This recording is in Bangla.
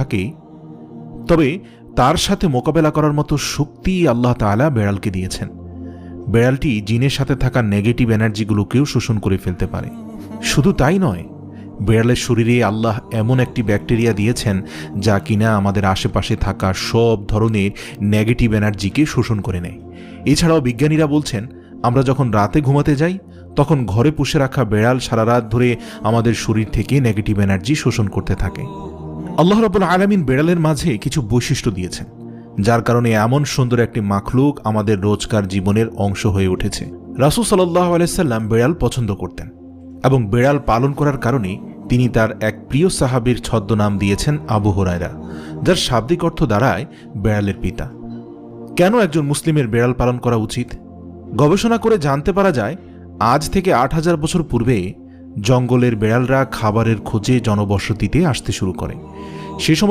থাকে, তবে তার সাথে মোকাবেলা করার মতো শক্তি আল্লাহ তাআলা বেড়ালকে দিয়েছেন। বেড়ালটি জিনের সাথে থাকা নেগেটিভ এনার্জিগুলোকেও শোষণ করে ফেলতে পারে। শুধু তাই নয়, বেড়ালের শরীরে আল্লাহ এমন একটি ব্যাকটেরিয়া দিয়েছেন যা কিনা আমাদের আশেপাশে থাকা সব ধরনের নেগেটিভ এনার্জিকে শোষণ করে নেয়। এছাড়াও বিজ্ঞানীরা বলছেন, আমরা যখন রাতে ঘুমাতে যাই তখন ঘরে পুষে রাখা বেড়াল সারা রাত ধরে আমাদের শরীর থেকে নেগেটিভ এনার্জি শোষণ করতে থাকে। আল্লাহ রাব্বুল আলামিন বেড়ালের মাঝে কিছু বৈশিষ্ট্য দিয়েছেন, যার কারণে এমন সুন্দর একটি মাখলুক আমাদের রোজকার জীবনের অংশ হয়ে উঠেছে। রাসূল সাল্লাল্লাহু আলাইহি সাল্লাম বেড়াল পছন্দ করতেন এবং বেড়াল পালন করার কারণে তিনি তার এক প্রিয় সাহাবীর ছদ্মনাম দিয়েছেন আবু হুরায়রা, যার শাব্দিক অর্থ দাঁড়ায় বেড়ালের পিতা। কেন একজন মুসলিমের বেড়াল পালন করা উচিত? গবেষণা করে জানতে পারা যায়, আজ থেকে ৮,০০০ বছর পূর্বে জঙ্গলের বেড়ালরা খাবারের খোঁজে জনবসতিতে আসতে শুরু করে। সে সময়